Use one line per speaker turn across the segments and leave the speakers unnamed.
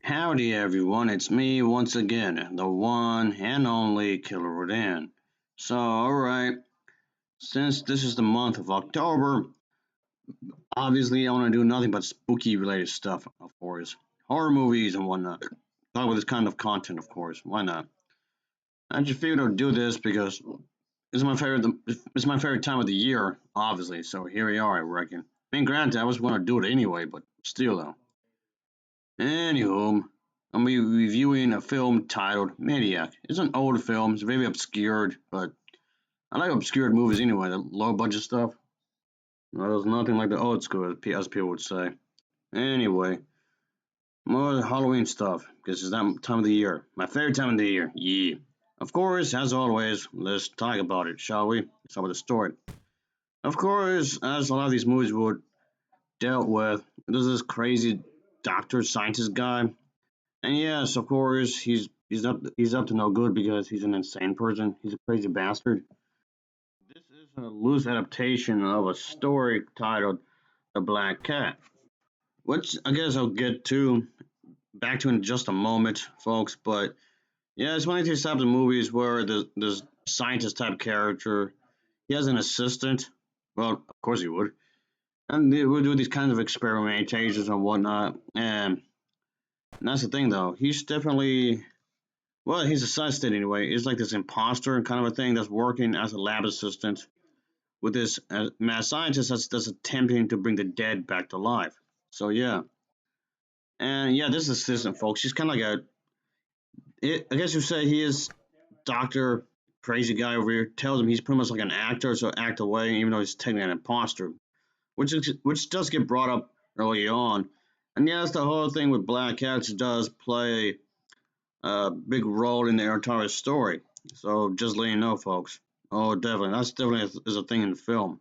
Howdy everyone, it's me once again, the one and only Killer Rodan. So, alright, since this is the month of October, obviously I want to do nothing but spooky related stuff, of course. Horror movies and whatnot. Talk about this kind of content, of course. Why not? I just figured I'd do this because it's my favorite time of the year, obviously, so here we are, I reckon. I mean, granted, I was going to do it anyway, but still, though. Anywho, I'm reviewing a film titled Maniac. It's an old film, it's very obscured, but I like obscured movies anyway, the low budget stuff. Well, there's nothing like the old school, as people would say. Anyway, more Halloween stuff, because it's that time of the year. My favorite time of the year, yeah. Of course, as always, let's talk about it, shall we? Let's talk about the story. Of course, as a lot of these movies would dealt with, there's this crazy doctor scientist guy. And yes, of course, he's up to no good because he's an insane person. He's a crazy bastard. This is a loose adaptation of a story titled The Black Cat, which I guess I'll get to back to in just a moment, folks. But yeah, it's one of these types of movies where there's scientist type character. He has an assistant. Well, of course he would, and they would do these kinds of experimentations and whatnot. And that's the thing, though. He's definitely Well, he's a assistant anyway. He's like this imposter kind of a thing that's working as a lab assistant with this mad scientist that's attempting to bring the dead back to life. So yeah, and yeah, this assistant, folks, she's kind of like I guess you say he is Doctor Crazy Guy over here. Tells him he's pretty much like an actor, so act away, even though he's technically an imposter, which does get brought up early on. And yes, the whole thing with Black Cats does play a big role in their entire story. So just letting you know, folks. Oh, definitely. That's definitely is a thing in the film.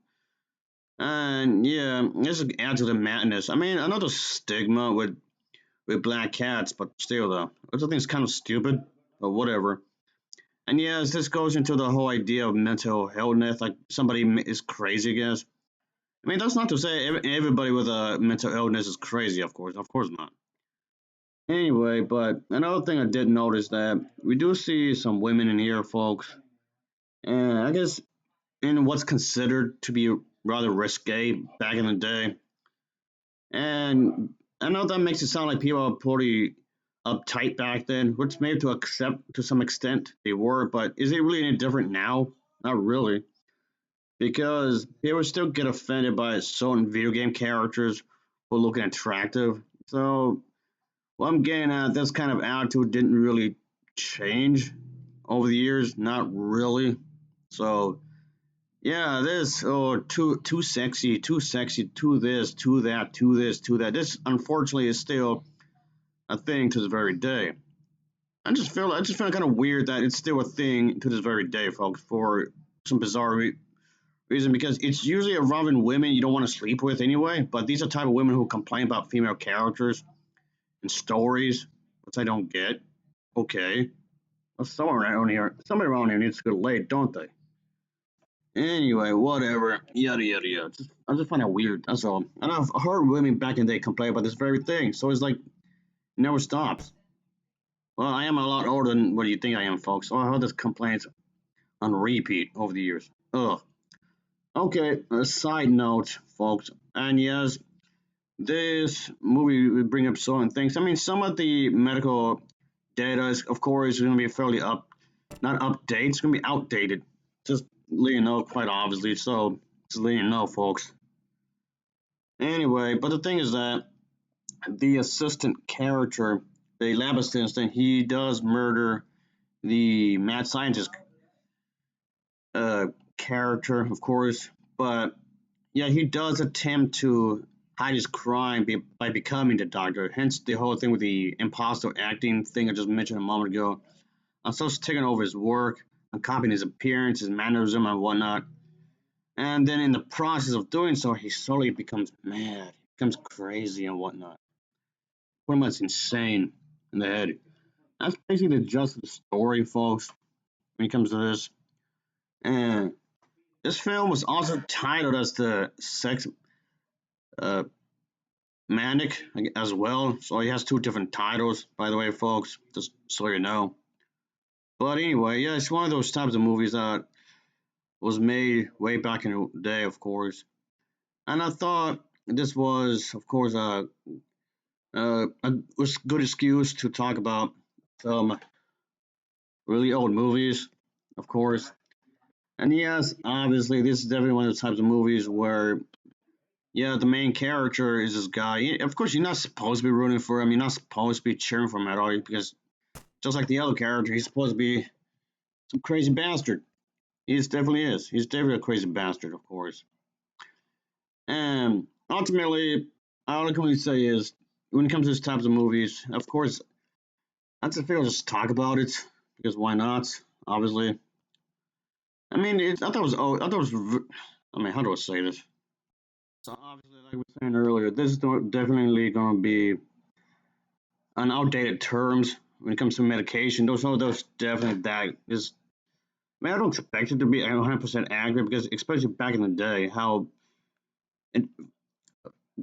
And yeah, this adds to the madness. I mean, another stigma with black cats, but still though, which I think is kind of stupid, but whatever. And yes, this goes into the whole idea of mental illness, like somebody is crazy, I guess. I mean, that's not to say everybody with a mental illness is crazy, of course not. Anyway, but another thing I did notice that we do see some women in here, folks, and I guess in what's considered to be rather risque back in the day. And I know that makes it sound like people are pretty uptight back then, which maybe to accept to some extent they were, but is it really any different now? Not really, because people still get offended by certain video game characters who are looking attractive. So what I'm getting at, this kind of attitude didn't really change over the years, not really. So yeah, this too sexy, too sexy, too this, too that, too this, too that. This unfortunately is still a thing to this very day. I just feel kind of weird that it's still a thing to this very day, folks, for some bizarre reason. Because it's usually involving women you don't want to sleep with anyway. But these are the type of women who complain about female characters and stories, which I don't get. Okay, well, somebody around here needs to get laid, don't they? Anyway, whatever. Yada yada yada. I just find it weird. That's all. And I've heard women back in the day complain about this very thing. So it's like it never stops. Well, I am a lot older than what you think I am, folks. So I heard this complaints on repeat over the years. Ugh. Okay. A side note, folks. And yes, this movie will bring up certain things. I mean, some of the medical data is, of course, going to be fairly not updated. It's going to be outdated. Just letting you know, quite obviously. So just letting you know, folks. Anyway, but the thing is that the assistant character, the lab assistant, he does murder the mad scientist uh, character, of course. But yeah, he does attempt to hide his crime by becoming the doctor. Hence the whole thing with the imposter acting thing I just mentioned a moment ago. I'm so taking over his work, I'm copying his appearance, his mannerism, and whatnot. And then in the process of doing so, he slowly becomes mad, becomes crazy and whatnot. Pretty much insane in the head. That's basically the gist of the story, folks, when it comes to this. And this film was also titled as the sex, uh, Manic as well. So he has two different titles, by the way, folks, just so you know. But anyway, yeah, it's one of those types of movies that was made way back in the day, of course. And I thought this was, of course, a was good excuse to talk about some really old movies, of course. And yes, obviously, this is definitely one of those types of movies where, yeah, the main character is this guy. Of course, you're not supposed to be rooting for him. You're not supposed to be cheering for him at all because just like the other character, he's supposed to be some crazy bastard. He definitely is. He's definitely a crazy bastard, of course. And ultimately, all I can really say is when it comes to these types of movies, of course, I just feel just talk about it because why not? Obviously, I mean, I thought it was. Oh, I thought it was. I mean, how do I say this? So obviously, like we were saying earlier, this is definitely going to be on outdated terms when it comes to medication. Those definitely that is. I mean, I don't expect it to be 100% accurate because, especially back in the day, it,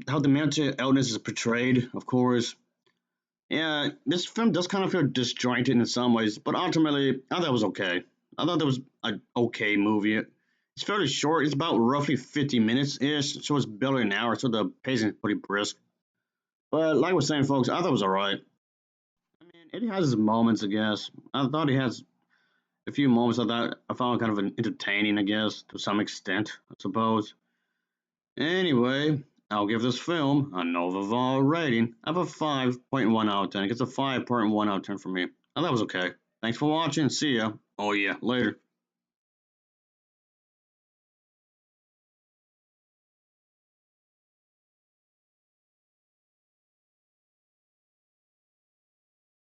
how the mental illness is portrayed. Of course, yeah, this film does kind of feel disjointed in some ways, but ultimately, I thought it was okay. I thought it was an okay movie. It's fairly short. It's about roughly 50 minutes ish, so it's barely an hour, so the pacing is pretty brisk. But like I was saying, folks, I thought it was alright. I mean, it has its moments, I guess. I thought it has a few moments I found kind of entertaining, I guess, to some extent, I suppose. Anyway, I'll give this film an overall rating of a 5.1 out of 10. It's a 5.1 out of 10 for me. And that was okay. Thanks for watching. See ya. Oh, yeah, later.